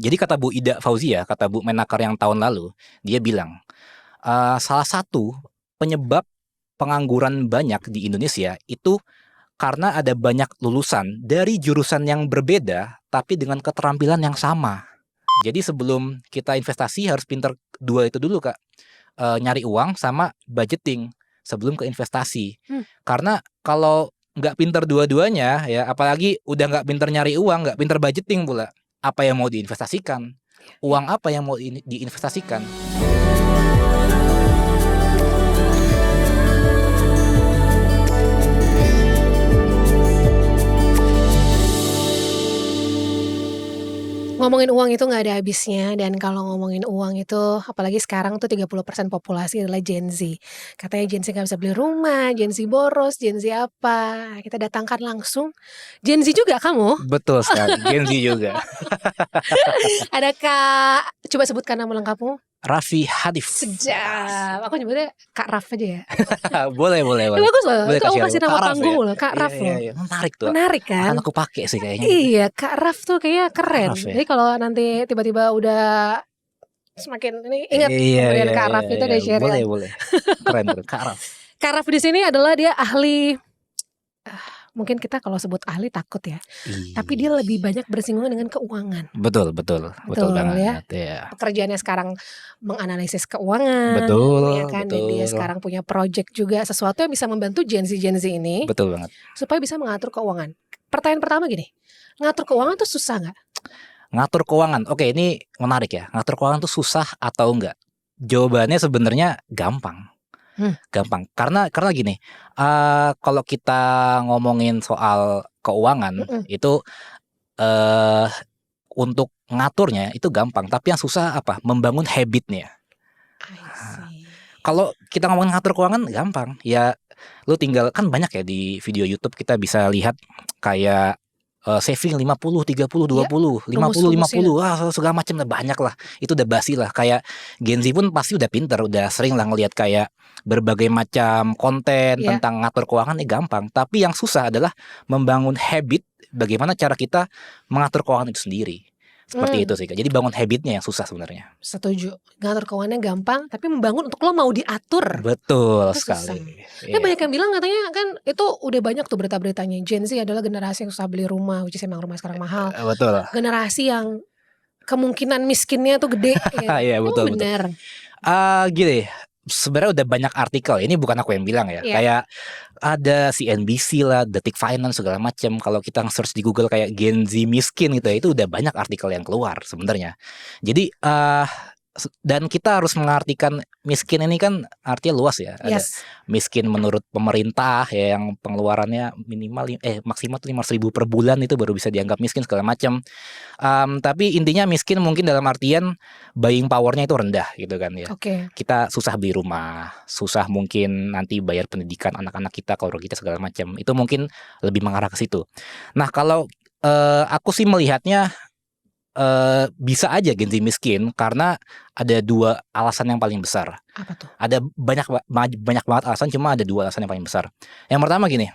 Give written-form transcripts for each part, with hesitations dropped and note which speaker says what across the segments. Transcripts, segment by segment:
Speaker 1: Jadi kata Bu Ida Fauzia, kata Bu Menaker yang tahun lalu, dia bilang salah satu penyebab pengangguran banyak di Indonesia itu karena ada banyak lulusan dari jurusan yang berbeda tapi dengan keterampilan yang sama. Jadi sebelum kita investasi harus pinter dua itu dulu Kak. Nyari uang sama budgeting sebelum ke investasi. Karena kalau nggak pinter dua-duanya ya, apalagi udah nggak pinter nyari uang, nggak pinter budgeting pula, apa yang mau diinvestasikan? Uang apa yang mau diinvestasikan?
Speaker 2: Ngomongin uang itu nggak ada habisnya, dan kalau ngomongin uang itu apalagi sekarang tuh 30% populasi adalah Gen Z. Katanya Gen Z nggak bisa beli rumah, Gen Z boros, Gen Z apa. Kita datangkan langsung Gen Z juga kamu.
Speaker 1: Betul sekali, Gen Z juga.
Speaker 2: Ada Kak, coba sebutkan nama lengkapmu.
Speaker 1: Raffi Hadif.
Speaker 2: Sedap. Aku nyebutnya Kak Raf aja ya.
Speaker 1: boleh.
Speaker 2: Itu bagus loh.
Speaker 1: Boleh
Speaker 2: Itu aku kasih nama
Speaker 1: Kak Raf
Speaker 2: panggung
Speaker 1: ya?
Speaker 2: loh, Kak Raf loh.
Speaker 1: Iya. Menarik tuh.
Speaker 2: Menarik kan?
Speaker 1: Akan aku pakai sih kayaknya.
Speaker 2: Iya, Kak Raf tuh kayaknya keren.
Speaker 1: Raf ya?
Speaker 2: Jadi kalau nanti tiba-tiba udah semakin ini ingat kemudian Kak Raf itu ada share.
Speaker 1: Boleh. Keren Kak Raf.
Speaker 2: Kak Raf di sini adalah dia ahli. Mungkin kita kalau sebut ahli takut ya. Tapi dia lebih banyak bersinggungan dengan keuangan.
Speaker 1: Betul banget ya.
Speaker 2: Pekerjaannya sekarang menganalisis keuangan.
Speaker 1: Betul.
Speaker 2: Ya kan, dan dia sekarang punya project juga, sesuatu yang bisa membantu Gen Z ini.
Speaker 1: Betul banget.
Speaker 2: Supaya bisa mengatur keuangan. Pertanyaan pertama gini, ngatur keuangan tuh susah nggak?
Speaker 1: Ngatur keuangan, oke ini menarik ya. Ngatur keuangan tuh susah atau enggak? Jawabannya sebenarnya gampang. Gampang karena gini, kalau kita ngomongin soal keuangan itu untuk ngaturnya itu gampang, tapi yang susah apa? Membangun habitnya. Kalau kita ngomongin ngatur keuangan gampang ya, lu tinggal kan banyak ya di video YouTube kita bisa lihat kayak saving 50, 30, 20, 50, 50, segala macam lah, banyak lah. Itu udah basi lah. Kayak Gen Z pun pasti udah pinter, udah sering lah ngelihat kayak berbagai macam konten tentang ngatur keuangan gampang. Tapi yang susah adalah membangun habit bagaimana cara kita mengatur keuangan itu sendiri. Seperti itu sih Kak. Jadi bangun habitnya yang susah sebenarnya.
Speaker 2: Setuju. Ngatur keuangannya gampang, tapi membangun untuk lo mau diatur.
Speaker 1: Betul sekali.
Speaker 2: Ya banyak yang bilang katanya kan itu udah banyak tuh berita-beritanya. Gen Z adalah generasi yang susah beli rumah, which is emang rumah sekarang mahal.
Speaker 1: Betul.
Speaker 2: Generasi yang kemungkinan miskinnya tuh gede.
Speaker 1: Iya betul.
Speaker 2: Benar.
Speaker 1: Gini. Sebenarnya udah banyak artikel, ini bukan aku yang bilang ya. Kayak ada CNBC lah, Detik Finance segala macam. Kalau kita search di Google kayak Gen Z miskin gitu ya, itu udah banyak artikel yang keluar sebenarnya. Jadi dan kita harus mengartikan miskin ini kan artinya luas ya. Ada miskin menurut pemerintah ya, yang pengeluarannya minimal maksimal 500.000 per bulan itu baru bisa dianggap miskin segala macam. Tapi intinya miskin mungkin dalam artian buying powernya itu rendah gitu kan ya. Kita susah beli rumah, susah mungkin nanti bayar pendidikan anak-anak kita kalau kita segala macam. Itu mungkin lebih mengarah ke situ. Nah kalau aku sih melihatnya bisa aja Gen Z miskin karena ada dua alasan yang paling besar.
Speaker 2: Apa tuh?
Speaker 1: Ada banyak banget alasan, cuma ada dua alasan yang paling besar. Yang pertama gini,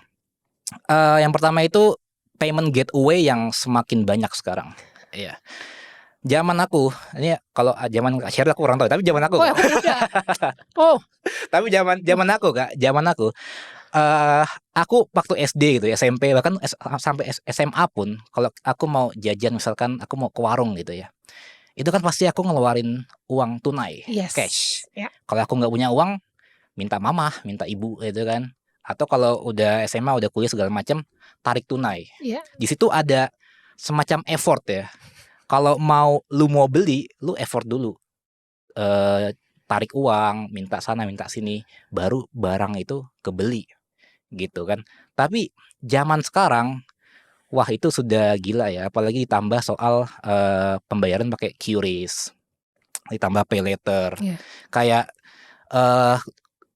Speaker 1: yang pertama itu payment gateway yang semakin banyak sekarang. Iya. Zaman aku, ini kalau zaman Kak Sheryl aku kurang tahu, tapi zaman aku. Tapi zaman aku. Aku waktu SD gitu ya, SMP bahkan sampai SMA pun kalau aku mau jajan misalkan aku mau ke warung gitu ya, itu kan pasti aku ngeluarin uang tunai, cash. Kalau aku nggak punya uang, minta mama, minta ibu gitu kan. Atau kalau udah SMA udah kuliah segala macam, tarik tunai. Di situ ada semacam effort ya. Kalau lu mau beli, lu effort dulu. Tarik uang, minta sana minta sini, baru barang itu kebeli gitu kan. Tapi zaman sekarang wah itu sudah gila ya, apalagi ditambah soal pembayaran pakai QRIS, ditambah pay later. Kayak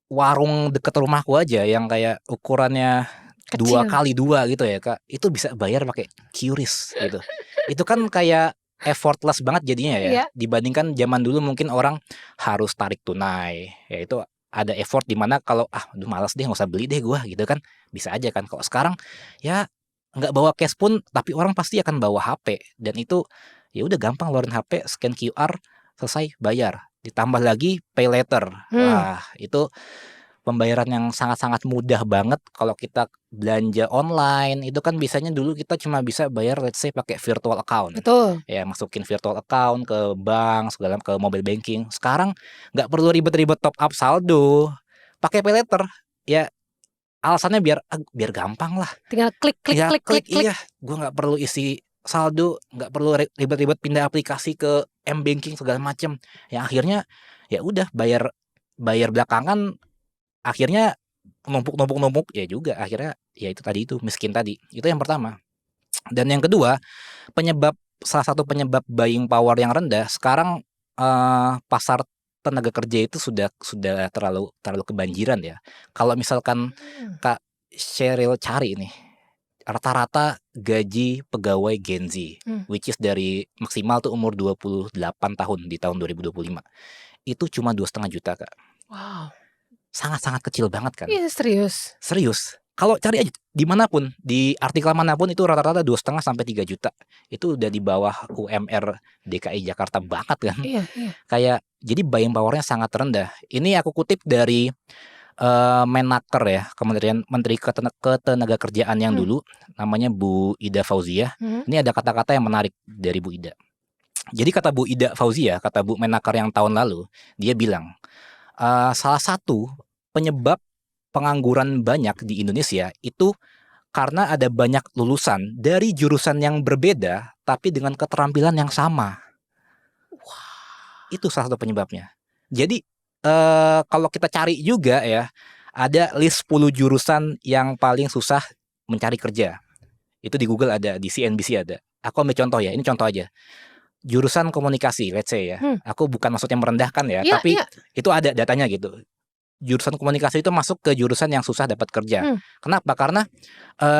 Speaker 1: warung deket rumahku aja yang kayak ukurannya 2x2 gitu ya Kak, itu bisa bayar pakai QRIS gitu. Itu kan kayak effortless banget jadinya ya, dibandingkan zaman dulu mungkin orang harus tarik tunai ya. Itu ada effort di mana kalau malas deh nggak usah beli deh gua gitu kan, bisa aja kan. Kalau sekarang ya nggak bawa cash pun tapi orang pasti akan bawa HP, dan itu Ya udah gampang ngeluarin HP, scan QR, selesai bayar. Ditambah lagi pay later. Wah, itu pembayaran yang sangat-sangat mudah banget kalau kita belanja online. Itu kan biasanya dulu kita cuma bisa bayar let's say pakai virtual account.
Speaker 2: Betul.
Speaker 1: Ya, masukin virtual account ke bank, segala ke mobile banking. Sekarang nggak perlu ribet-ribet top up saldo. Pakai pay later. Ya, alasannya biar gampang lah.
Speaker 2: Tinggal klik klik
Speaker 1: Ya
Speaker 2: klik klik klik.
Speaker 1: iya, gua nggak perlu isi saldo, nggak perlu ribet-ribet pindah aplikasi ke m-banking segala macem. Yang akhirnya ya udah bayar belakangan, akhirnya numpuk ya juga akhirnya ya itu tadi itu miskin tadi. Itu yang pertama. Dan yang kedua, salah satu penyebab buying power yang rendah sekarang, pasar tenaga kerja itu sudah terlalu kebanjiran ya. Kalau misalkan Kak Sheryl cari nih, rata-rata gaji pegawai Gen Z, which is dari maksimal tuh umur 28 tahun di tahun 2025. Itu cuma 2,5 juta, Kak.
Speaker 2: Wow.
Speaker 1: Sangat-sangat kecil banget kan?
Speaker 2: Iya, serius.
Speaker 1: Serius. Kalau cari aja dimanapun, di artikel manapun itu rata-rata 2,5 sampai 3 juta. Itu udah di bawah UMR DKI Jakarta banget kan?
Speaker 2: Iya, iya.
Speaker 1: Kayak jadi buying power-nya sangat rendah. Ini aku kutip dari Menaker ya, Kementerian Menteri Ketenaga Kerjaan yang dulu, namanya Bu Ida Fauziah. Ini ada kata-kata yang menarik dari Bu Ida. Jadi kata Bu Ida Fauziah, kata Bu Menaker yang tahun lalu, dia bilang, salah satu penyebab pengangguran banyak di Indonesia itu karena ada banyak lulusan dari jurusan yang berbeda tapi dengan keterampilan yang sama. Itu salah satu penyebabnya. Jadi kalau kita cari juga ya, ada list 10 jurusan yang paling susah mencari kerja. Itu di Google ada, di CNBC ada. Aku ambil contoh ya, ini contoh aja. Jurusan komunikasi, let's say ya. Aku bukan maksudnya merendahkan ya, tapi itu ada datanya gitu. Jurusan komunikasi itu masuk ke jurusan yang susah dapat kerja. Kenapa? Karena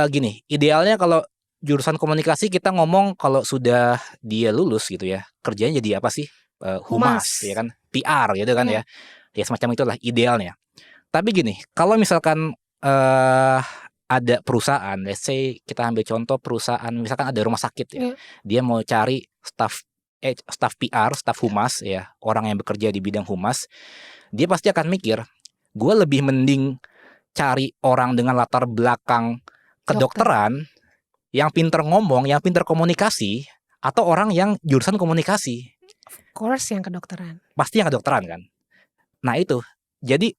Speaker 1: gini, idealnya kalau jurusan komunikasi kita ngomong kalau sudah dia lulus gitu ya, kerjanya jadi apa sih? Humas ya kan, PR gitu kan ya semacam itulah idealnya. Tapi gini, kalau misalkan ada perusahaan, let's say kita ambil contoh perusahaan, misalkan ada rumah sakit ya, dia mau cari staff PR, staff humas ya, orang yang bekerja di bidang humas, dia pasti akan mikir, gue lebih mending cari orang dengan latar belakang kedokteran, yang pinter ngomong, yang pinter komunikasi, atau orang yang jurusan komunikasi.
Speaker 2: Of course yang kedokteran.
Speaker 1: Pasti yang kedokteran kan. Nah itu. Jadi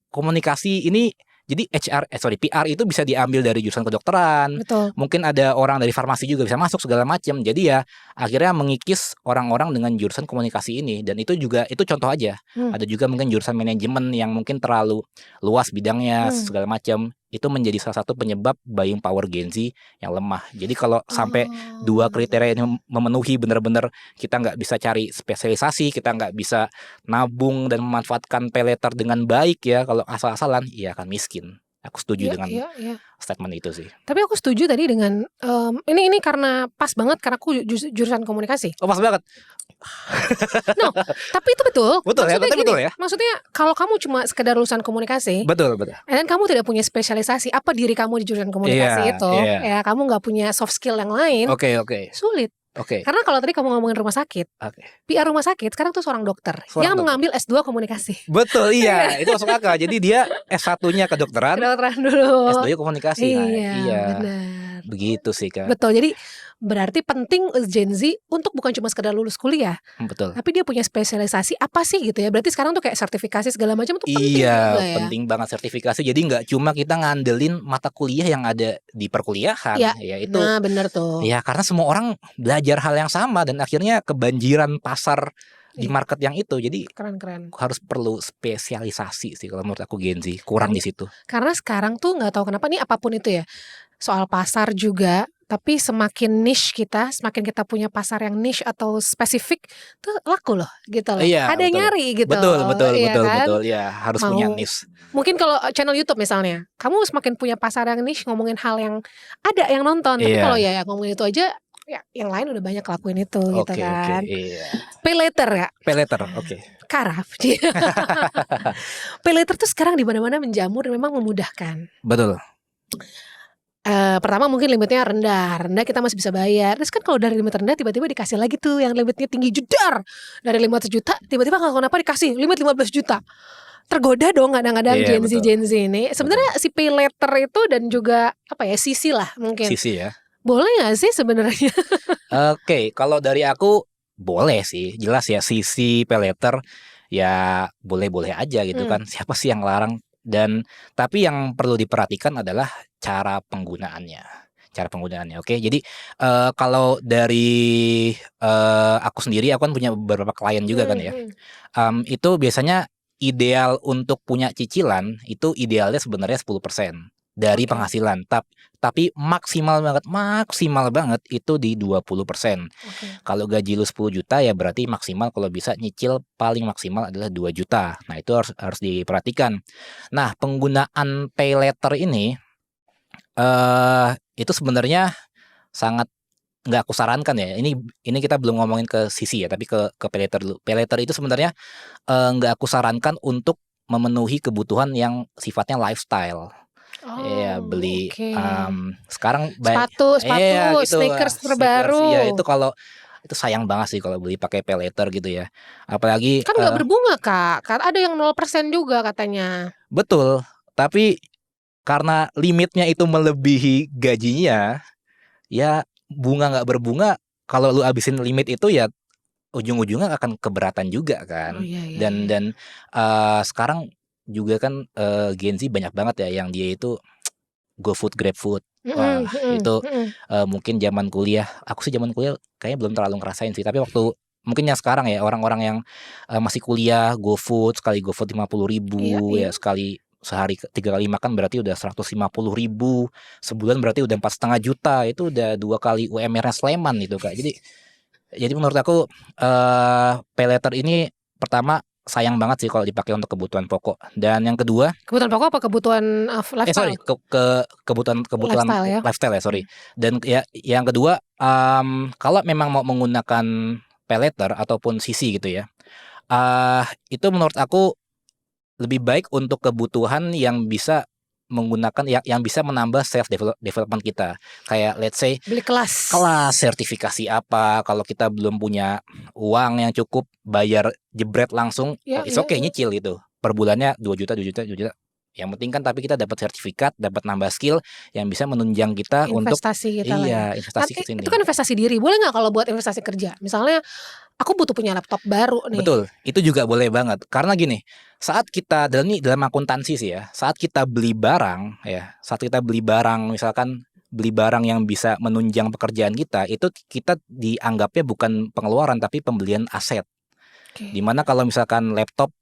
Speaker 1: komunikasi ini, jadi PR itu bisa diambil dari jurusan kedokteran.
Speaker 2: Betul.
Speaker 1: Mungkin ada orang dari farmasi juga bisa masuk segala macam. Jadi ya akhirnya mengikis orang-orang dengan jurusan komunikasi ini. Dan itu juga, itu contoh aja. Ada juga mungkin jurusan manajemen yang mungkin terlalu luas bidangnya segala macam. Itu menjadi salah satu penyebab buying power Gen Z yang lemah. Jadi kalau sampai dua kriteria ini memenuhi, benar-benar kita nggak bisa cari spesialisasi, kita nggak bisa nabung dan memanfaatkan pay later dengan baik ya. Kalau asal-asalan, ya akan miskin. Aku setuju dengan statement itu sih.
Speaker 2: Tapi aku setuju tadi dengan ini karena pas banget karena aku jurusan komunikasi.
Speaker 1: Oh, pas banget.
Speaker 2: No, tapi itu betul.
Speaker 1: Betul ya,
Speaker 2: Maksudnya
Speaker 1: tapi betul ya.
Speaker 2: Maksudnya kalau kamu cuma sekedar lulusan komunikasi,
Speaker 1: betul.
Speaker 2: Dan kamu tidak punya spesialisasi apa diri kamu di jurusan komunikasi itu, ya kamu nggak punya soft skill yang lain.
Speaker 1: Oke.
Speaker 2: Sulit. Karena kalau tadi kamu ngomongin rumah sakit, PR rumah sakit sekarang tuh seorang dokter yang mengambil S2 komunikasi.
Speaker 1: Betul, iya, itu masuk akal. Jadi dia S1-nya kedokteran
Speaker 2: dulu,
Speaker 1: S2-nya komunikasi.
Speaker 2: Iya, benar.
Speaker 1: Begitu sih, Kak.
Speaker 2: Betul. Jadi berarti penting Gen Z untuk bukan cuma sekedar lulus kuliah,
Speaker 1: betul,
Speaker 2: tapi dia punya spesialisasi apa sih gitu ya. Berarti sekarang tuh kayak sertifikasi segala macam tuh penting juga ya.
Speaker 1: Penting banget sertifikasi. Jadi nggak cuma kita ngandelin mata kuliah yang ada di perkuliahan ya itu.
Speaker 2: Nah, benar tuh.
Speaker 1: Ya karena semua orang belajar hal yang sama dan akhirnya kebanjiran pasar di market yang itu. Jadi
Speaker 2: keren.
Speaker 1: Harus perlu spesialisasi sih kalau menurut aku Gen Z. Kurang di situ.
Speaker 2: Karena sekarang tuh nggak tahu kenapa nih apapun itu ya. Soal pasar juga, tapi semakin niche kita, semakin kita punya pasar yang niche atau spesifik tuh laku loh gitu loh.
Speaker 1: Iya,
Speaker 2: ada yang nyari gitu.
Speaker 1: Betul
Speaker 2: kan?
Speaker 1: Ya, harus punya niche.
Speaker 2: Mungkin kalau channel YouTube misalnya, kamu semakin punya pasar yang niche, ngomongin hal yang ada yang nonton. Tapi kalau ya ngomongin itu aja, ya yang lain udah banyak lakuin itu gitu kan. Pay later ya.
Speaker 1: Pay later,
Speaker 2: Karaf. Pay later tuh sekarang di mana-mana menjamur dan memang memudahkan.
Speaker 1: Betul.
Speaker 2: Pertama mungkin limitnya rendah kita masih bisa bayar. Terus kan kalau dari limit rendah tiba-tiba dikasih lagi tuh yang limitnya tinggi jedar. Dari 500 juta tiba-tiba nggak tahu kenapa dikasih limit 15 juta. Tergoda dong kadang-kadang
Speaker 1: Iya,
Speaker 2: Gen Z ini.
Speaker 1: betul.
Speaker 2: Sebenarnya si pay later itu dan juga apa ya, sisi lah mungkin.
Speaker 1: Sisi ya.
Speaker 2: Boleh nggak sih sebenarnya?
Speaker 1: Oke, kalau dari aku boleh sih, jelas ya sisi pay later ya boleh-boleh aja gitu kan. Siapa sih yang larang? Dan tapi yang perlu diperhatikan adalah cara penggunaannya. Cara penggunaannya. Oke, jadi kalau dari aku sendiri, aku kan punya beberapa klien juga kan ya. Itu biasanya ideal untuk punya cicilan itu idealnya sebenarnya 10% dari
Speaker 2: Oke.
Speaker 1: penghasilan. Tapi maksimal banget itu di 20%.
Speaker 2: Oke.
Speaker 1: Kalau gaji lu 10 juta ya berarti maksimal kalau bisa nyicil paling maksimal adalah 2 juta. Nah, itu harus diperhatikan. Nah, penggunaan pay later ini itu sebenarnya sangat nggak aku sarankan ya. Ini kita belum ngomongin ke sisi ya, tapi ke pay later dulu. Pay later itu sebenarnya nggak aku sarankan untuk memenuhi kebutuhan yang sifatnya lifestyle. Iya,
Speaker 2: Oh,
Speaker 1: beli
Speaker 2: oke.
Speaker 1: sekarang
Speaker 2: Sepatu,
Speaker 1: iya gitu,
Speaker 2: sneakers
Speaker 1: sneakers, iya
Speaker 2: terbaru.
Speaker 1: itu kalau itu sayang banget sih kalau beli pakai pay later gitu ya. Apalagi
Speaker 2: Kan nggak berbunga Kak, kan ada yang 0% juga katanya.
Speaker 1: betul, tapi karena limitnya itu melebihi gajinya, ya bunga nggak berbunga, kalau lu habisin limit itu ya ujung-ujungnya akan keberatan juga
Speaker 2: Oh
Speaker 1: kan.
Speaker 2: iya iya
Speaker 1: Dan
Speaker 2: iya.
Speaker 1: dan sekarang juga kan Gen Z banyak banget ya yang dia itu GoFood, GrabFood. Wah,
Speaker 2: Mhm mhm
Speaker 1: itu
Speaker 2: mhm.
Speaker 1: mungkin zaman kuliah, aku sih zaman kuliah kayaknya belum terlalu ngerasain sih, tapi waktu mungkin yang sekarang ya orang-orang yang masih kuliah GoFood, sekali GoFood
Speaker 2: Iya
Speaker 1: 50.000
Speaker 2: iya.
Speaker 1: ya, sekali sehari 3 kali makan berarti udah 150.000, sebulan berarti udah 4,5 juta, itu udah 2 kali UMR-nya Sleman itu, Kak. Jadi menurut aku paylater ini pertama sayang banget sih kalau dipakai untuk kebutuhan pokok, dan yang kedua
Speaker 2: Kebutuhan pokok apa kebutuhan,
Speaker 1: sorry,
Speaker 2: lifestyle?
Speaker 1: kebutuhan kebutuhan
Speaker 2: Lifestyle ya?
Speaker 1: lifestyle ya, sorry.
Speaker 2: Mmm.
Speaker 1: Dan ya yang kedua, kalau memang mau menggunakan paylater ataupun CC gitu ya, itu menurut aku lebih baik untuk kebutuhan yang bisa menggunakan yang bisa menambah development kita. Kayak let's say
Speaker 2: Beli kelas.
Speaker 1: kelas sertifikasi apa, kalau kita belum punya uang yang cukup bayar jebret langsung,
Speaker 2: Ya
Speaker 1: it's
Speaker 2: ya
Speaker 1: okay
Speaker 2: ya.
Speaker 1: nyicil gitu. Per bulannya 2 juta, 2 juta, 2 juta. Yang penting kan tapi kita dapat sertifikat, dapat nambah skill yang bisa menunjang kita untuk
Speaker 2: Investasi kita lah ya.
Speaker 1: iya, investasi
Speaker 2: Nanti
Speaker 1: ke
Speaker 2: itu
Speaker 1: sini.
Speaker 2: kan investasi diri, boleh nggak kalau buat investasi kerja? Misalnya aku butuh punya laptop baru nih.
Speaker 1: Betul, itu juga boleh banget. Karena gini, saat kita dalam akuntansi sih ya, saat kita beli barang ya, saat kita beli barang misalkan beli barang yang bisa menunjang pekerjaan kita, itu kita dianggapnya bukan pengeluaran tapi pembelian aset.
Speaker 2: Oke.
Speaker 1: Dimana kalau misalkan laptop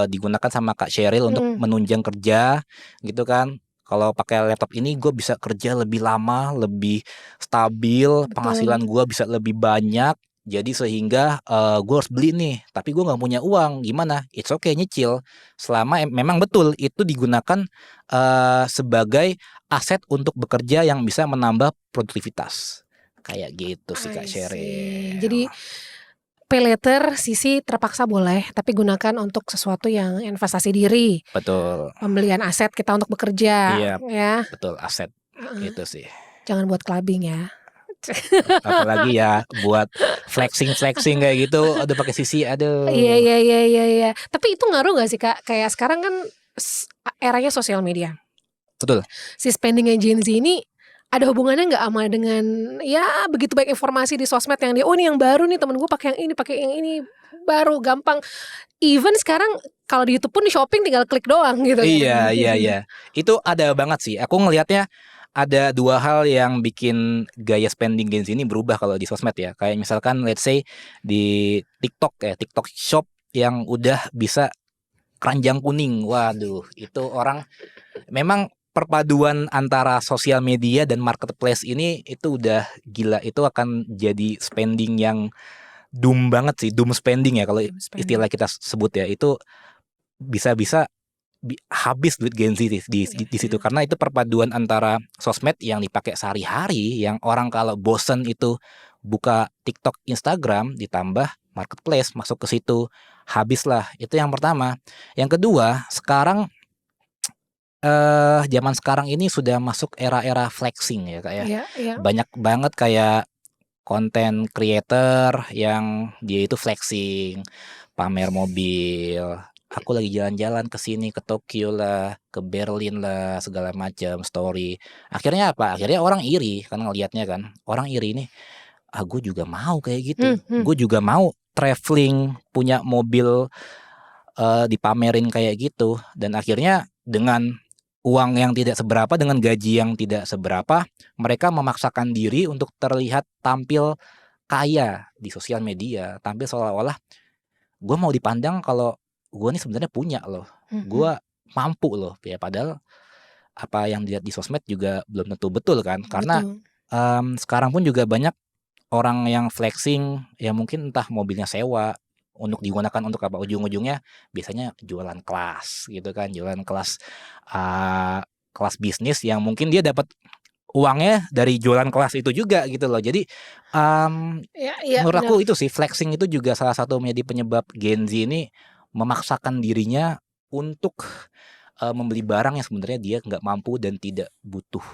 Speaker 1: digunakan sama Kak Sheryl untuk
Speaker 2: Mhm,
Speaker 1: menunjang kerja gitu kan. Kalau pakai laptop ini gue bisa kerja lebih lama, lebih stabil,
Speaker 2: betul.
Speaker 1: penghasilan gue bisa lebih banyak. Jadi sehingga gue harus beli nih, tapi gue nggak punya uang. Gimana? It's okay nyicil. Selama memang betul itu digunakan sebagai aset untuk bekerja yang bisa menambah produktivitas. Kayak gitu sih Kak
Speaker 2: I see.
Speaker 1: Sheryl.
Speaker 2: Jadi paylater sisi terpaksa boleh, tapi gunakan untuk sesuatu yang investasi diri,
Speaker 1: Betul.
Speaker 2: pembelian aset kita untuk bekerja,
Speaker 1: Iya,
Speaker 2: ya.
Speaker 1: betul, aset,
Speaker 2: Heeh,
Speaker 1: itu sih.
Speaker 2: jangan buat clubbing ya.
Speaker 1: Apalagi ya buat flexing-flexing kayak gitu, aduh pakai sisi,
Speaker 2: Iya
Speaker 1: aduh.
Speaker 2: iya iya iya iya. Tapi itu ngaruh nggak sih Kak? Kayak sekarang kan eranya sosial media.
Speaker 1: Betul.
Speaker 2: Si spending-nya Gen Z ini ada hubungannya nggak sama dengan ya begitu banyak informasi di sosmed yang dia, "Oh ini yang baru nih temen gue pakai yang ini, baru gampang." Even sekarang kalau di YouTube pun di shopping tinggal klik doang gitu kan.
Speaker 1: Iya iya iya. Itu ada banget sih, aku ngelihatnya ada 2 hal yang bikin gaya spending Gen Z ini berubah kalau di sosmed ya. Kayak misalkan let's say di TikTok ya, TikTok Shop yang udah bisa keranjang kuning. Waduh, itu orang memang perpaduan antara sosial media dan marketplace ini itu udah gila. Itu akan jadi spending yang doom banget sih, doom spending ya kalau
Speaker 2: Doom spending.
Speaker 1: istilah kita sebut ya. Itu bisa-bisa habis duit Gen Z
Speaker 2: Iya
Speaker 1: di
Speaker 2: iya.
Speaker 1: situ, karena itu perpaduan antara sosmed yang dipakai sehari-hari, yang orang kalau bosen itu buka TikTok, Instagram, ditambah marketplace masuk ke situ, habislah. Itu yang pertama. Yang kedua, sekarang zaman sekarang ini sudah masuk era-era flexing ya Kak ya.
Speaker 2: Iya iya.
Speaker 1: Banyak banget kayak konten creator yang dia itu flexing, pamer mobil. Aku lagi jalan-jalan ke sini, ke Tokyo lah, ke Berlin lah, segala macam story. Akhirnya apa? Akhirnya orang iri kan ngelihatnya kan. Orang iri nih, gue juga mau kayak gitu. Gue juga mau traveling, punya mobil dipamerin kayak gitu. Dan akhirnya dengan uang yang tidak seberapa, dengan gaji yang tidak seberapa, mereka memaksakan diri untuk terlihat tampil kaya di sosial media, tampil seolah-olah gue mau dipandang kalau gue nih sebenarnya punya loh, gue mampu loh, ya padahal apa yang dilihat di sosmed juga belum tentu betul kan, karena
Speaker 2: Betul.
Speaker 1: sekarang pun juga banyak orang yang flexing, ya mungkin entah mobilnya sewa untuk digunakan untuk apa, ujung-ujungnya biasanya jualan kelas gitu kan, jualan kelas kelas bisnis yang mungkin dia dapat uangnya dari jualan kelas itu juga gitu loh. Jadi
Speaker 2: Iya iya,
Speaker 1: menurut
Speaker 2: benar.
Speaker 1: aku itu sih, flexing itu juga salah satu menjadi penyebab Gen Z ini memaksakan dirinya untuk membeli barang yang sebenarnya dia nggak mampu dan tidak butuh.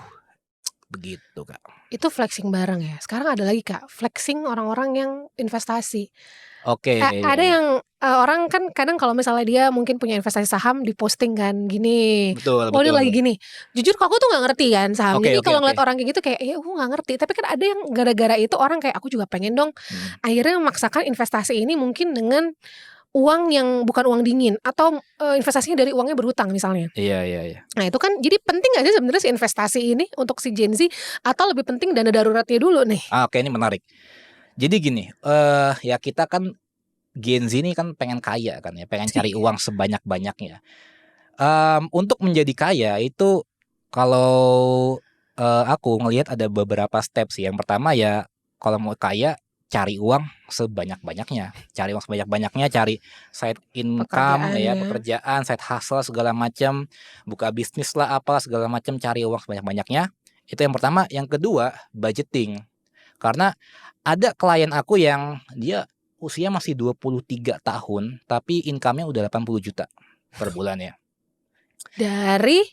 Speaker 1: Begitu Kak.
Speaker 2: Itu flexing barang ya. Sekarang ada lagi Kak, flexing orang-orang yang investasi.
Speaker 1: Oke, iya
Speaker 2: Ada
Speaker 1: iya.
Speaker 2: yang, orang kan kadang kalau misalnya dia mungkin punya investasi saham di-posting kan gini,
Speaker 1: Betul
Speaker 2: "Oh ini lagi
Speaker 1: betul.
Speaker 2: gini." Jujur aku tuh nggak ngerti kan saham,
Speaker 1: Oke
Speaker 2: jadi
Speaker 1: oke
Speaker 2: kalau
Speaker 1: oke.
Speaker 2: ngeliat orang kayak gitu kayak, "Ya aku nggak ngerti." Tapi kan ada yang gara-gara itu orang kayak, "Aku juga pengen dong."
Speaker 1: Mhm.
Speaker 2: Akhirnya memaksakan investasi ini mungkin dengan uang yang bukan uang dingin atau, investasinya dari uangnya berhutang misalnya.
Speaker 1: Iya iya iya.
Speaker 2: Nah itu kan jadi penting nggak sih sebenarnya si investasi ini untuk si Gen Z atau lebih penting dana daruratnya dulu nih?
Speaker 1: Oke, ini menarik. Jadi gini, ya kita kan Gen Z ini kan pengen kaya kan ya, pengen cari
Speaker 2: Iya.
Speaker 1: uang sebanyak-banyaknya. Untuk menjadi kaya itu kalau, aku ngelihat ada beberapa step sih. Yang pertama ya kalau mau kaya cari uang sebanyak-banyaknya, cari uang sebanyak-banyaknya, cari side income
Speaker 2: Pekerjaan
Speaker 1: ya,
Speaker 2: ya.
Speaker 1: pekerjaan, side hustle segala macam, buka bisnis lah apa segala macam, cari uang sebanyak-banyaknya. Itu yang pertama. Yang kedua, budgeting. Karena ada klien aku yang dia usia masih 23 tahun, tapi income-nya udah 80 juta per bulan ya.
Speaker 2: Dari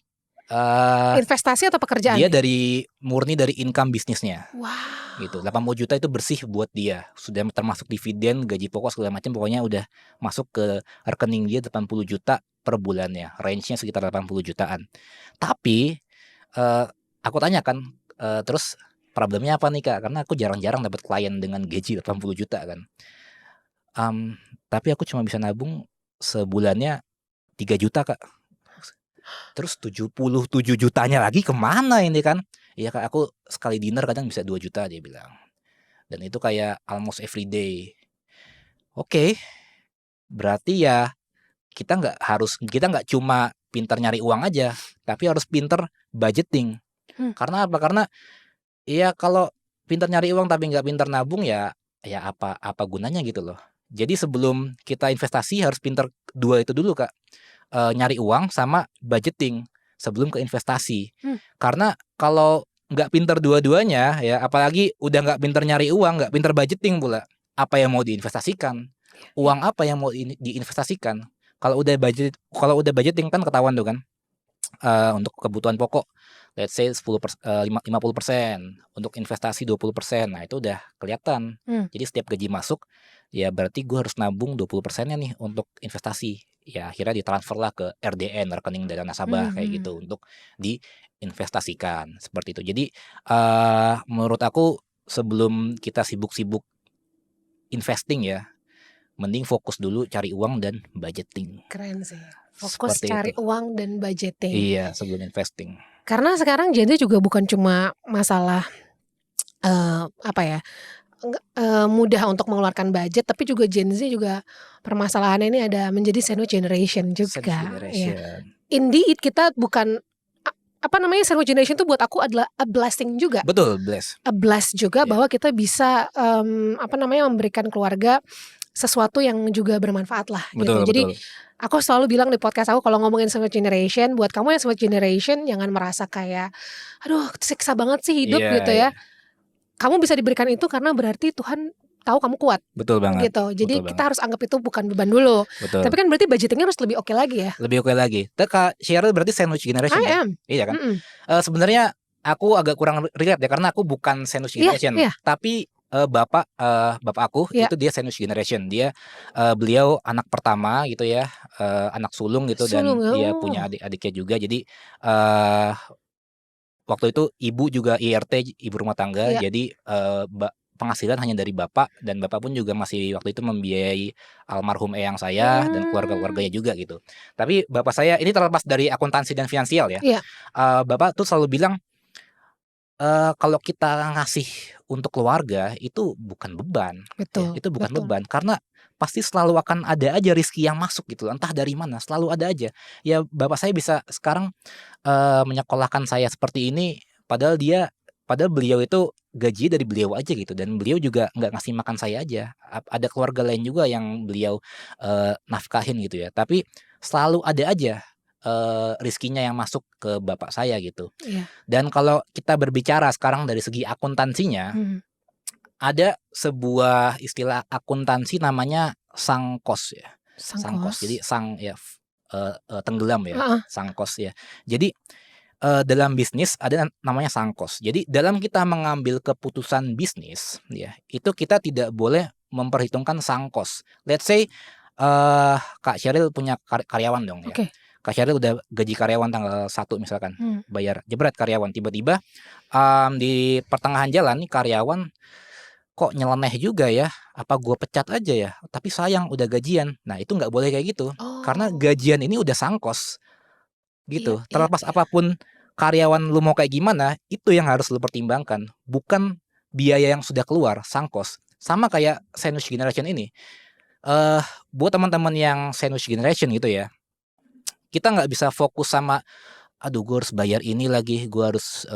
Speaker 1: Eee,
Speaker 2: investasi atau pekerjaan
Speaker 1: dia
Speaker 2: nih?
Speaker 1: murni dari income bisnisnya, gitu.
Speaker 2: Wow.
Speaker 1: 80 juta itu bersih buat dia, sudah termasuk dividen, gaji pokok segala macam, pokoknya udah masuk ke rekening dia 80 juta per bulannya, range-nya sekitar 80 jutaan. Tapi, aku tanyakan, "Terus problemnya apa nih, Kak?" Karena aku jarang-jarang dapat klien dengan gaji 80 juta kan. Tapi aku cuma bisa nabung sebulannya 3 juta, Kak. Terus 77 jutanya lagi kemana ini kan? "Iya, Kak, aku sekali dinner kadang bisa 2 juta," dia bilang. Dan itu kayak almost every day. Oke, berarti ya kita nggak cuma pintar nyari uang aja, tapi harus pintar budgeting.
Speaker 2: Hmm.
Speaker 1: Karena apa? Karena ya kalau pintar nyari uang tapi nggak pintar nabung ya apa apa gunanya gitu loh. Jadi sebelum kita investasi harus pintar dua itu dulu, Kak. Nyari uang sama budgeting sebelum ke investasi.
Speaker 2: Hmm.
Speaker 1: Karena kalau nggak pintar dua-duanya ya, apalagi udah nggak pintar nyari uang, nggak pintar budgeting pula, apa yang mau diinvestasikan?
Speaker 2: Iya.
Speaker 1: Uang apa yang mau diinvestasikan? Kalau udah budgeting kan ketahuan tuh kan, untuk kebutuhan pokok, let's say 50%, untuk investasi 20%. Nah itu udah kelihatan.
Speaker 2: Hmm.
Speaker 1: Jadi setiap gaji masuk, ya berarti gue harus nabung 20%-nya nih untuk investasi. Ya akhirnya ditransferlah ke RDN, rekening dana nasabah kayak gitu, untuk diinvestasikan, seperti itu. Jadi, menurut aku sebelum kita sibuk-sibuk investing ya, mending fokus dulu cari uang dan budgeting,
Speaker 2: Keren sih. Fokus
Speaker 1: seperti itu.
Speaker 2: cari uang dan budgeting.
Speaker 1: Iya, sebelum investing.
Speaker 2: Karena sekarang Gen Z juga bukan cuma masalah, apa ya, mudah untuk mengeluarkan budget, tapi juga Gen Z juga permasalahannya ini ada menjadi sandwich generation
Speaker 1: Sandwich
Speaker 2: juga, ya.
Speaker 1: generation.
Speaker 2: Indeed kita bukan apa namanya, sandwich generation itu buat aku adalah a blessing juga.
Speaker 1: Betul, bless.
Speaker 2: A bless juga
Speaker 1: Iya.
Speaker 2: bahwa kita bisa, apa namanya, memberikan keluarga sesuatu yang juga bermanfaat lah gitu.
Speaker 1: Betul
Speaker 2: Jadi
Speaker 1: betul.
Speaker 2: aku selalu bilang di podcast aku kalau ngomongin sandwich generation, buat kamu yang sandwich generation jangan merasa kayak, "Aduh siksa banget sih hidup,"
Speaker 1: Iya
Speaker 2: gitu
Speaker 1: iya.
Speaker 2: ya. Kamu bisa diberikan itu karena berarti Tuhan tahu kamu kuat
Speaker 1: Betul banget.
Speaker 2: gitu. Jadi
Speaker 1: Betul
Speaker 2: kita
Speaker 1: banget.
Speaker 2: harus anggap itu bukan beban dulu.
Speaker 1: Betul.
Speaker 2: Tapi kan berarti budgetingnya harus lebih oke lagi ya.
Speaker 1: Lebih oke lagi. Kak Sheryl berarti sandwich generation
Speaker 2: I
Speaker 1: kan?
Speaker 2: am.
Speaker 1: Iya kan?
Speaker 2: Mm-mm.
Speaker 1: Sebenarnya aku agak kurang relate ya karena aku bukan sandwich
Speaker 2: Iya,
Speaker 1: generation.
Speaker 2: iya.
Speaker 1: Tapi bapak aku
Speaker 2: Iya.
Speaker 1: itu dia sandwich generation. Dia beliau anak pertama gitu ya, anak sulung gitu dan
Speaker 2: Sulung ya.
Speaker 1: dia punya adik-adiknya juga. Jadi eh waktu itu ibu juga IRT, ibu rumah tangga.
Speaker 2: Iya.
Speaker 1: Jadi penghasilan hanya dari bapak dan bapak pun juga masih waktu itu membiayai almarhum eyang saya dan keluarga-keluarganya juga gitu. Tapi bapak saya ini terlepas dari akuntansi dan finansial ya.
Speaker 2: Iya.
Speaker 1: Bapak tuh selalu bilang kalau kita ngasih untuk keluarga itu bukan beban, ya,
Speaker 2: Betul.
Speaker 1: itu bukan
Speaker 2: Betul.
Speaker 1: beban karena pasti selalu akan ada aja rezeki yang masuk gitu, entah dari mana, selalu ada aja. Ya bapak saya bisa sekarang menyekolahkan saya seperti ini, padahal beliau itu gaji dari beliau aja gitu dan beliau juga nggak ngasih makan saya aja. Ada keluarga lain juga yang beliau nafkahin gitu ya. Tapi selalu ada aja rezekinya yang masuk ke bapak saya gitu.
Speaker 2: Iya.
Speaker 1: Dan kalau kita berbicara sekarang dari segi akuntansinya, ada sebuah istilah akuntansi namanya sangkos ya. Sangkos. Jadi sang ya tenggelam ya, sangkos ya. Jadi dalam bisnis ada namanya sangkos. Jadi dalam kita mengambil keputusan bisnis ya, itu kita tidak boleh memperhitungkan sangkos. Let's say Kak Sheryl punya karyawan dong ya.
Speaker 2: Oke.
Speaker 1: Kak Sheryl udah gaji karyawan tanggal 1 misalkan, bayar jebret karyawan, tiba-tiba di pertengahan jalan nih karyawan kok nyeleneh juga ya, apa gue pecat aja ya, tapi sayang udah gajian. Nah itu nggak boleh kayak gitu, karena gajian ini udah sangkos gitu.
Speaker 2: Iya,
Speaker 1: Terlepas apapun karyawan lu mau kayak gimana, itu yang harus lu pertimbangkan, bukan biaya yang sudah keluar, sangkos. Sama kayak sandwich generation ini. Buat teman-teman yang sandwich generation gitu ya, kita nggak bisa fokus sama, aduh gue harus bayar ini lagi, gue harus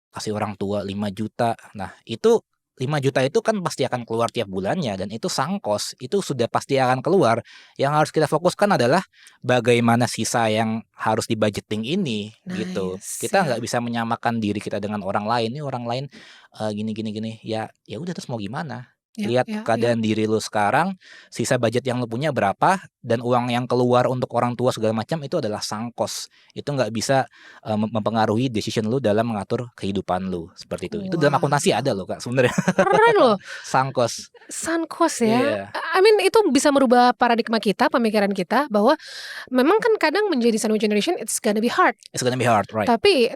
Speaker 1: kasih orang tua 5 juta. Nah itu 5 juta itu kan pasti akan keluar tiap bulannya dan itu sangkos, itu sudah pasti akan keluar. Yang harus kita fokuskan adalah bagaimana sisa yang harus di-budgeting ini gitu. Kita nggak bisa menyamakan diri kita dengan orang lain. Ini orang lain gini. Ya udah terus mau gimana? Lihat keadaan diri lu sekarang, sisa budget yang lu punya berapa, dan uang yang keluar untuk orang tua segala macam itu adalah sangkos. Itu nggak bisa mempengaruhi decision lu dalam mengatur kehidupan lu seperti itu. Itu dalam akuntansi ada loh Kak sebenarnya.
Speaker 2: Keren loh.
Speaker 1: Sangkos.
Speaker 2: Sangkos ya.
Speaker 1: Iya.
Speaker 2: I mean itu bisa merubah paradigma kita, pemikiran kita bahwa memang kan kadang menjadi sandwich generation it's gonna be hard.
Speaker 1: It's gonna be hard, right?
Speaker 2: Tapi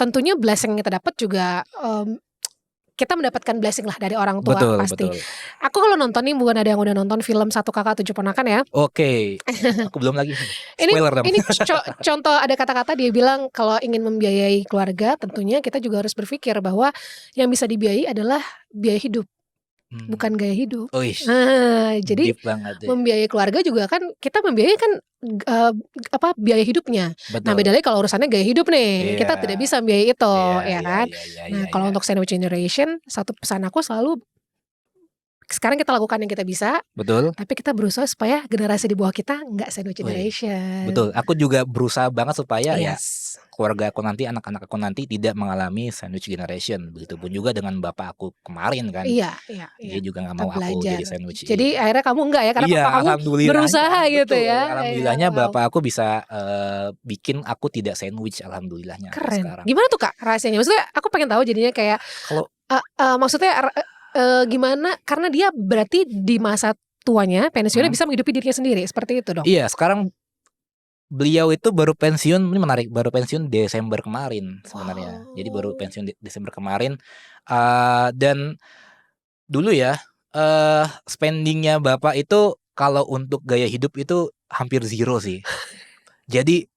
Speaker 2: tentunya blessing yang kita dapat juga kita mendapatkan blessing lah dari orang tua pasti.
Speaker 1: Betul.
Speaker 2: Aku kalau nonton nih bukan ada yang udah nonton film Satu Kakak Tujuh Ponakan ya.
Speaker 1: Oke. Aku belum lagi. Spoiler dong.
Speaker 2: Ini contoh ada kata-kata dia bilang kalau ingin membiayai keluarga tentunya kita juga harus berpikir bahwa yang bisa dibiayai adalah biaya hidup. Bukan gaya hidup. Jadi membiayai keluarga juga kan kita membiayai kan biaya hidupnya. Betul. Nah beda lagi kalau urusannya gaya hidup nih, kita tidak bisa membiayai itu, ya kan. Nah kalau untuk sandwich generation, satu pesan aku selalu sekarang kita lakukan yang kita bisa.
Speaker 1: Betul.
Speaker 2: Tapi kita berusaha supaya generasi di bawah kita nggak sandwich generation.
Speaker 1: Betul. Aku juga berusaha banget supaya ya keluarga aku nanti, anak-anak aku nanti tidak mengalami sandwich generation. Begitupun juga dengan bapak aku kemarin kan.
Speaker 2: Iya.
Speaker 1: Dia juga nggak mau aku jadi sandwich.
Speaker 2: Jadi akhirnya kamu enggak ya, karena bapak kamu berusaha gitu ya.
Speaker 1: Alhamdulillahnya bapak aku bisa bikin aku tidak sandwich, alhamdulillahnya.
Speaker 2: Keren.
Speaker 1: Sekarang.
Speaker 2: Gimana tuh Kak rahasianya? Maksudnya aku pengen tahu jadinya kayak kalau maksudnya gimana, karena dia berarti di masa tuanya pensiunnya bisa menghidupi dirinya sendiri, seperti itu dong?
Speaker 1: Iya, sekarang beliau itu baru pensiun, ini menarik, baru pensiun Desember kemarin sebenarnya. Jadi baru pensiun Desember kemarin. Dan dulu ya spendingnya bapak itu kalau untuk gaya hidup itu hampir zero sih. Jadi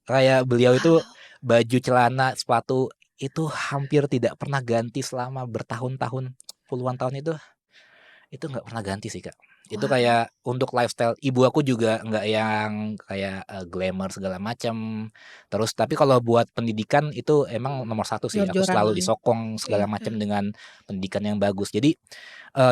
Speaker 1: kayak beliau itu baju, celana, sepatu itu hampir tidak pernah ganti selama bertahun-tahun, puluhan tahun itu nggak pernah ganti sih Kak. Itu kayak untuk lifestyle ibu aku juga nggak yang kayak glamour segala macam. Terus tapi kalau buat pendidikan itu emang nomor satu sih. Aku selalu disokong segala macam dengan pendidikan yang bagus. Jadi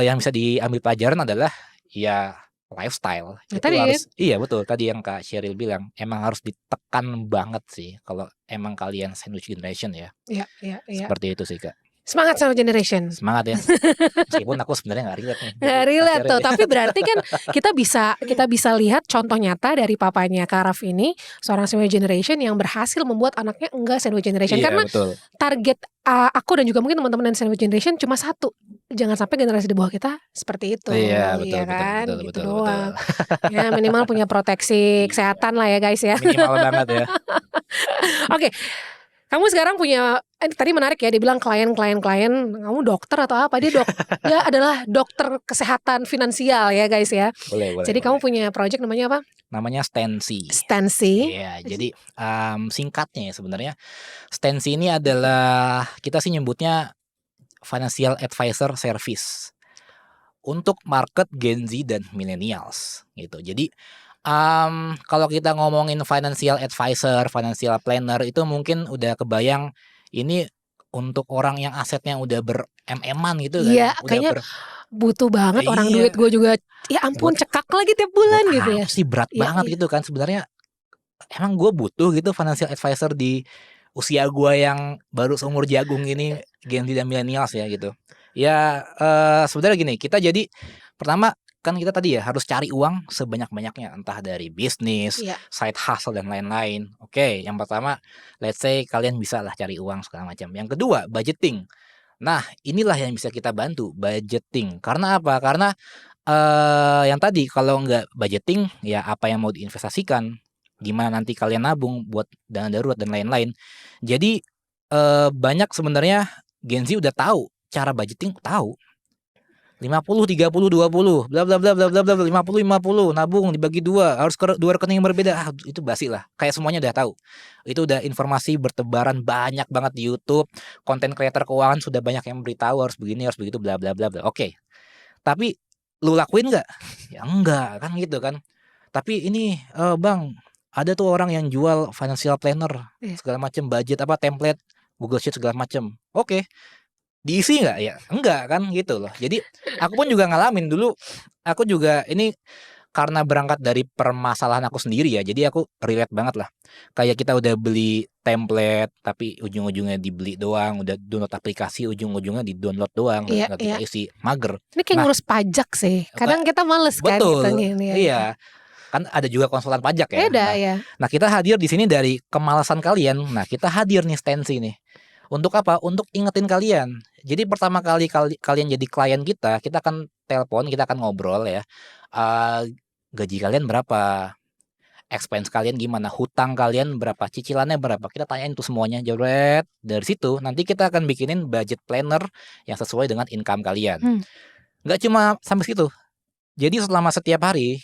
Speaker 1: yang bisa diambil pelajaran adalah ya lifestyle. Itu harus, iya betul. Tadi yang Kak Sheryl bilang emang harus ditekan banget sih kalau emang kalian sandwich generation ya.
Speaker 2: Iya.
Speaker 1: Seperti itu sih Kak.
Speaker 2: Semangat Sandwich Generation.
Speaker 1: Semangat ya. Meskipun aku sebenarnya nggak relate nih.
Speaker 2: Nggak relate tuh, tapi berarti kan kita bisa lihat contoh nyata dari papanya Karaf ini, seorang Sandwich Generation yang berhasil membuat anaknya enggak Sandwich Generation.
Speaker 1: Iya,
Speaker 2: Karena
Speaker 1: betul.
Speaker 2: target aku dan juga mungkin teman-teman dan Sandwich Generation cuma satu, jangan sampai generasi di bawah kita seperti itu.
Speaker 1: Iya, betul,
Speaker 2: Iya kan,
Speaker 1: betul,
Speaker 2: gitu
Speaker 1: betul, betul,
Speaker 2: doang.
Speaker 1: betul.
Speaker 2: Ya minimal punya proteksi kesehatan lah ya guys ya.
Speaker 1: Minimal banget ya.
Speaker 2: Oke, kamu sekarang punya tadi menarik ya, dibilang klien, kamu dokter atau apa? Dia adalah dokter kesehatan finansial ya guys ya.
Speaker 1: Boleh, boleh,
Speaker 2: Jadi kamu
Speaker 1: boleh.
Speaker 2: punya project namanya apa?
Speaker 1: Namanya Stansi.
Speaker 2: Stansi.
Speaker 1: Iya, jadi singkatnya ya sebenarnya Stansi ini adalah kita sih nyebutnya financial advisor service untuk market Gen Z dan millennials gitu. Jadi kalau kita ngomongin financial advisor, financial planner itu mungkin udah kebayang ini untuk orang yang asetnya udah ber-MM-an gitu kan.
Speaker 2: Iya,
Speaker 1: Udah
Speaker 2: kayaknya butuh banget orang
Speaker 1: iya,
Speaker 2: duit gue juga. Ya ampun,
Speaker 1: buat
Speaker 2: cekak lagi tiap bulan
Speaker 1: buat
Speaker 2: gitu ya.
Speaker 1: apa sih berat
Speaker 2: Iya,
Speaker 1: banget
Speaker 2: iya.
Speaker 1: gitu kan sebenarnya. Emang gue butuh gitu financial advisor di usia gue yang baru seumur jagung ini, Gen Z dan millennials ya gitu. Ya sebenarnya gini, kita jadi pertama kan kita tadi ya harus cari uang sebanyak-banyaknya, entah dari bisnis,
Speaker 2: Iya.
Speaker 1: side hustle dan lain-lain. Oke, yang pertama let's say kalian bisa lah cari uang segala macam. Yang kedua budgeting. Nah inilah yang bisa kita bantu, budgeting. Karena apa? Karena yang tadi kalau nggak budgeting ya apa yang mau diinvestasikan, gimana nanti kalian nabung buat dana darurat dan lain-lain. Jadi banyak sebenarnya Gen Z udah tahu cara budgeting, tahu 50 30 20 bla bla bla bla bla bla 50 50 nabung dibagi dua harus ke dua rekening yang berbeda. Itu basi lah, kayak semuanya udah tahu. Itu udah informasi bertebaran banyak banget di YouTube, konten kreator keuangan sudah banyak yang beritahu harus begini harus begitu bla bla bla bla. Oke, tapi lu lakuin nggak? Ya enggak kan gitu kan. Tapi ini Bang, ada tuh orang yang jual financial planner
Speaker 2: Iya.
Speaker 1: segala macam, budget apa template Google Sheet segala macam. Oke, diisi nggak? Ya enggak kan gitu loh. Jadi aku pun juga ngalamin dulu. Aku juga ini karena berangkat dari permasalahan aku sendiri ya. Jadi aku relate banget lah. Kayak kita udah beli template tapi ujung-ujungnya dibeli doang, udah download aplikasi ujung-ujungnya di-download doang,
Speaker 2: Iya,
Speaker 1: nggak kita
Speaker 2: iya.
Speaker 1: isi, mager.
Speaker 2: Ini kayak
Speaker 1: Nah,
Speaker 2: ngurus pajak sih. Kadang kita males kan
Speaker 1: betul.
Speaker 2: ngitungin ya.
Speaker 1: Iya. Kan ada juga konsultan pajak ya.
Speaker 2: Beda ya.
Speaker 1: Nah, kita hadir di sini dari kemalasan kalian. Nah, kita hadir nih Stansi nih. Untuk apa? Untuk ingetin kalian. Jadi pertama kali kalian jadi klien kita akan telepon, kita akan ngobrol ya. Gaji kalian berapa? Expense kalian gimana? Hutang kalian berapa? Cicilannya berapa? Kita tanyain tuh semuanya, jebret. Dari situ nanti kita akan bikinin budget planner yang sesuai dengan income kalian. Nggak cuma sampai situ. Jadi selama setiap hari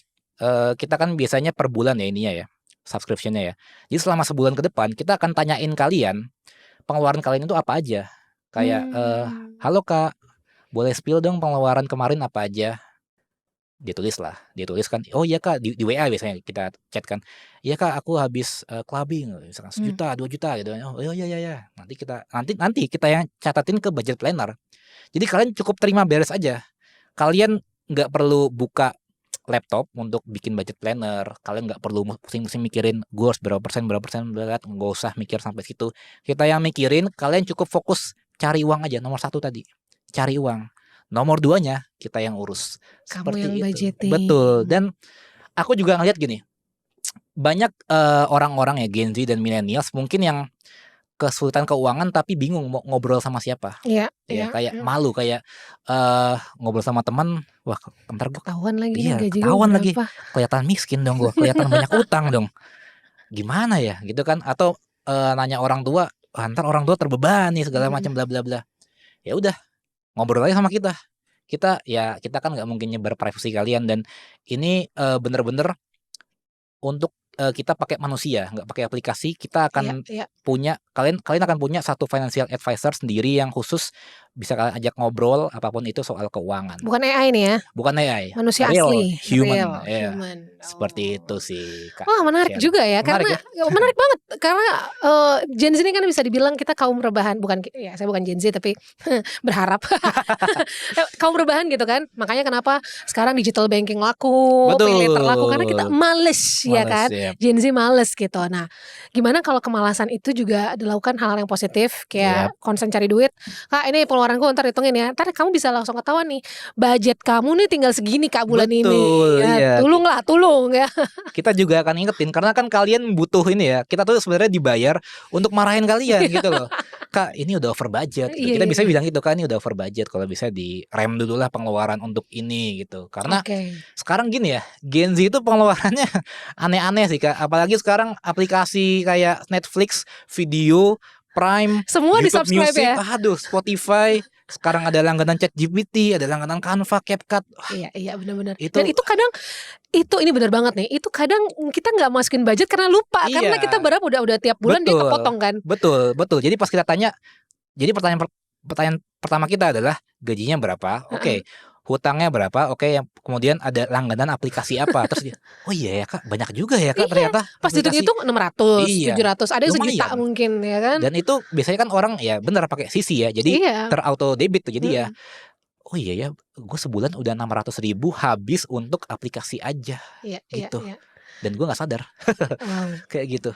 Speaker 1: kita kan biasanya per bulan ya ininya ya, subscription-nya ya. Jadi selama sebulan ke depan kita akan tanyain kalian pengeluaran kalian itu apa aja. Kayak halo Kak, boleh spill dong pengeluaran kemarin apa aja? Dia tulis kan. Oh iya Kak, di WA biasanya kita chat kan. Iya Kak, aku habis clubbing misalkan 1 juta, 2 juta gitu. Oh iya iya iya. Nanti kita yang catatin ke budget planner. Jadi kalian cukup terima beres aja. Kalian nggak perlu buka laptop untuk bikin budget planner. Kalian nggak perlu pusing-pusing mikirin gue harus berapa persen berat, nggak usah mikir sampai situ. Kita yang mikirin, kalian cukup fokus cari uang aja. Nomor 1 tadi, cari uang. Nomor 2-nya kita yang urus.
Speaker 2: Kamu
Speaker 1: Seperti
Speaker 2: yang
Speaker 1: itu.
Speaker 2: budgeting.
Speaker 1: Betul. Dan aku juga ngeliat gini, banyak orang-orang ya Gen Z dan millennials mungkin yang kesulitan keuangan tapi bingung mau ngobrol sama siapa.
Speaker 2: Iya,
Speaker 1: Ya
Speaker 2: iya.
Speaker 1: kayak malu, kayak ngobrol sama teman, wah ntar gue
Speaker 2: Ketahuan lagi nih
Speaker 1: iya
Speaker 2: gaji gue
Speaker 1: ketahuan lagi,
Speaker 2: berapa.
Speaker 1: kelihatan miskin dong gue, kelihatan banyak utang dong. Gimana ya gitu kan? Atau nanya orang tua, wah ntar orang tua terbebani segala macam bla bla bla. Ya udah, ngobrol aja sama kita. Kita kan nggak mungkin nyebar privasi kalian, dan ini bener-bener untuk kita pakai manusia, nggak pakai aplikasi. Kita akan
Speaker 2: Iya, iya.
Speaker 1: punya kalian akan punya satu financial advisor sendiri yang khusus bisa kalian ajak ngobrol apapun itu soal keuangan.
Speaker 2: Bukan AI nih ya?
Speaker 1: Bukan AI,
Speaker 2: Manusia
Speaker 1: real
Speaker 2: asli,
Speaker 1: human,
Speaker 2: real
Speaker 1: ya.
Speaker 2: human.
Speaker 1: Seperti
Speaker 2: Oh.
Speaker 1: itu sih, Kak
Speaker 2: Wah, menarik
Speaker 1: Sherry.
Speaker 2: juga ya,
Speaker 1: Menarik
Speaker 2: karena
Speaker 1: ya?
Speaker 2: menarik banget karena Gen Z ini kan bisa dibilang kita kaum rebahan, bukan ya saya bukan Gen Z tapi berharap kaum rebahan gitu kan. Makanya kenapa sekarang digital banking laku, pay later laku karena kita
Speaker 1: Betul.
Speaker 2: males ya
Speaker 1: Males,
Speaker 2: kan.
Speaker 1: ya.
Speaker 2: Gen Z males gitu. Nah, gimana kalau kemalasan itu juga dilakukan hal-hal yang positif kayak
Speaker 1: Yap.
Speaker 2: konsen cari duit. Kak, ini pengeluaranku ntar hitungin ya. Ntar kamu bisa langsung ketahuan nih, budget kamu nih tinggal segini Kak bulan ini.
Speaker 1: Betul,
Speaker 2: Ya,
Speaker 1: iya.
Speaker 2: tolong ya.
Speaker 1: Kita juga akan ingetin karena kan kalian butuh ini ya. Kita tuh sebenarnya dibayar untuk marahin kalian gitu loh. Kak, ini udah over budget gitu.
Speaker 2: Iya,
Speaker 1: Kita
Speaker 2: iya,
Speaker 1: bisa
Speaker 2: iya.
Speaker 1: bilang gitu kan, ini udah over budget, kalau bisa direm dulu lah pengeluaran untuk ini gitu. Karena
Speaker 2: Oke.
Speaker 1: sekarang gini ya, Gen Z itu pengeluarannya aneh-aneh sih Kak. Apalagi sekarang aplikasi kayak Netflix, video, Prime,
Speaker 2: Semua
Speaker 1: YouTube
Speaker 2: di-subscribe
Speaker 1: Music,
Speaker 2: ya?
Speaker 1: aduh Spotify. Sekarang ada langganan ChatGPT, ada langganan Canva, CapCut. Wah,
Speaker 2: Iya, iya, benar-benar. Dan
Speaker 1: itu
Speaker 2: itu kadang ini benar banget nih. Itu kadang kita nggak masukin budget karena lupa, karena kita
Speaker 1: iya,
Speaker 2: berharap udah tiap bulan dia
Speaker 1: betul,
Speaker 2: kepotong kan.
Speaker 1: betul, betul. Jadi pas kita tanya, jadi pertanyaan pertama kita adalah gajinya berapa?
Speaker 2: Heeh.
Speaker 1: Oke. Hutangnya berapa? Oke, yang kemudian ada langganan aplikasi apa? Terus dia, oh iya ya Kak, banyak juga ya Kak
Speaker 2: Iya,
Speaker 1: ternyata
Speaker 2: pas
Speaker 1: aplikasi.
Speaker 2: dihitung-hitung 600,
Speaker 1: Iya,
Speaker 2: 700, ada yang sejuta
Speaker 1: lumayan.
Speaker 2: mungkin ya kan.
Speaker 1: Dan itu biasanya kan orang ya bener pakai Sisi ya, jadi
Speaker 2: Iya.
Speaker 1: terauto debit tuh. Jadi ya,
Speaker 2: Mhm.
Speaker 1: oh iya ya, gue sebulan udah 600.000 habis untuk aplikasi aja
Speaker 2: Iya, iya,
Speaker 1: gitu.
Speaker 2: iya.
Speaker 1: Dan gue nggak sadar
Speaker 2: Wow.
Speaker 1: kayak gitu.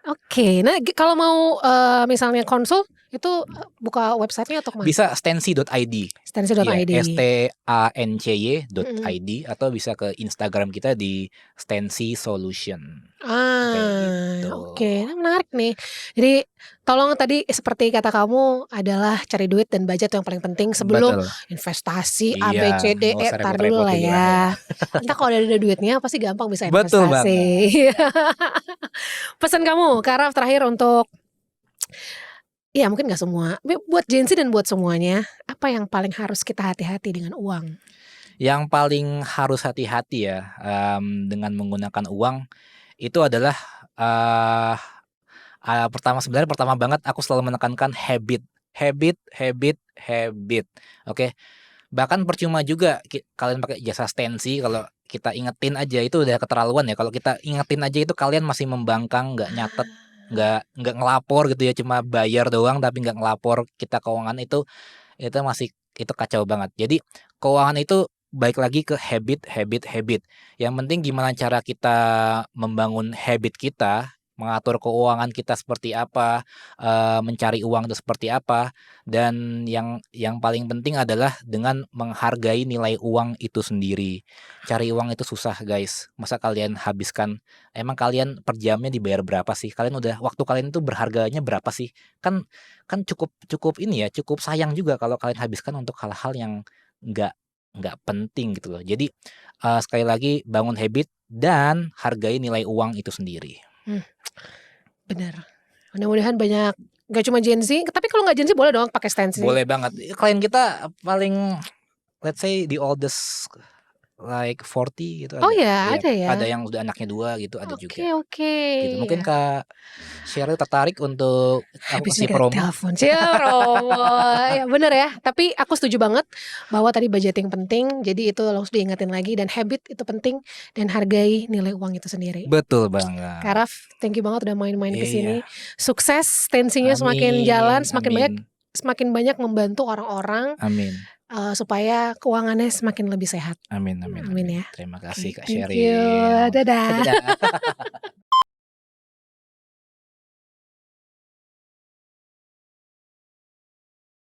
Speaker 2: Oke, nah kalau mau misalnya konsul itu buka websitenya atau kemana?
Speaker 1: Bisa stancy.id. Iya,
Speaker 2: Stancy.id.
Speaker 1: STANCY.id atau bisa ke Instagram kita di Stancy Solution. Kayak gitu.
Speaker 2: Oke, menarik nih. Jadi tolong tadi seperti kata kamu adalah cari duit dan budget yang paling penting sebelum
Speaker 1: Betul.
Speaker 2: investasi A, B,
Speaker 1: Iya,
Speaker 2: C, D,
Speaker 1: nggak
Speaker 2: E,
Speaker 1: usah
Speaker 2: tar dulu
Speaker 1: repot-repot
Speaker 2: lah
Speaker 1: dulu lah
Speaker 2: ya.
Speaker 1: ya.
Speaker 2: Entah kalau ada duitnya pasti gampang bisa
Speaker 1: Betul
Speaker 2: investasi. Pesan kamu, Karaf, terakhir untuk ya mungkin gak semua, buat Gen Z dan buat semuanya, apa yang paling harus kita hati-hati dengan uang?
Speaker 1: Yang paling harus hati-hati ya dengan menggunakan uang itu adalah sebenarnya pertama banget aku selalu menekankan habit, habit, habit, habit. Oke. Bahkan percuma juga kalian pakai jasa stansi kalau kita ingetin aja itu udah keterlaluan ya. Kalau kita ingetin aja itu kalian masih membangkang, nggak nyatet, nggak ngelapor gitu ya, cuma bayar doang tapi nggak ngelapor kita keuangan itu masih itu kacau banget. Jadi keuangan itu baik lagi ke habit, habit, habit. Yang penting gimana cara kita membangun habit kita, mengatur keuangan kita seperti apa, mencari uang itu seperti apa, dan yang paling penting adalah dengan menghargai nilai uang itu sendiri. Cari uang itu susah guys, masa kalian habiskan, emang kalian per jamnya dibayar berapa sih? Waktu kalian itu berharganya berapa sih? Kan cukup ini ya, cukup sayang juga kalau kalian habiskan untuk hal-hal yang nggak penting gitu loh. Jadi sekali lagi bangun habit dan hargai nilai uang itu sendiri.
Speaker 2: Benar. Mudah-mudahan banyak, gak cuma Gen Z, tapi kalau nggak Gen Z boleh dong pakai stansi.
Speaker 1: Boleh banget. Klien kita paling, let's say the oldest like 40 gitu ada.
Speaker 2: Oh ya,
Speaker 1: Iya,
Speaker 2: ada ya.
Speaker 1: ada yang udah anaknya 2 gitu, ada juga.
Speaker 2: Oke.
Speaker 1: Gitu. Mungkin Kak Sheryl tertarik untuk aku
Speaker 2: Habis
Speaker 1: kasih
Speaker 2: kita
Speaker 1: promo.
Speaker 2: telepon. Promo. Ya bener ya. Tapi aku setuju banget bahwa tadi budgeting penting. Jadi itu harus diingetin lagi, dan habit itu penting, dan hargai nilai uang itu sendiri.
Speaker 1: Betul banget.
Speaker 2: Karaf, thank you banget udah main-main ke sini.
Speaker 1: Iya.
Speaker 2: Sukses, tensinya semakin
Speaker 1: Amin,
Speaker 2: jalan,
Speaker 1: amin.
Speaker 2: semakin banyak membantu orang-orang
Speaker 1: Amin.
Speaker 2: supaya keuangannya semakin lebih sehat.
Speaker 1: Amin, amin,
Speaker 2: Amin ya.
Speaker 1: Terima kasih Kak
Speaker 2: Thank
Speaker 1: Sheryl.
Speaker 2: you. Dadah.
Speaker 1: Dadah.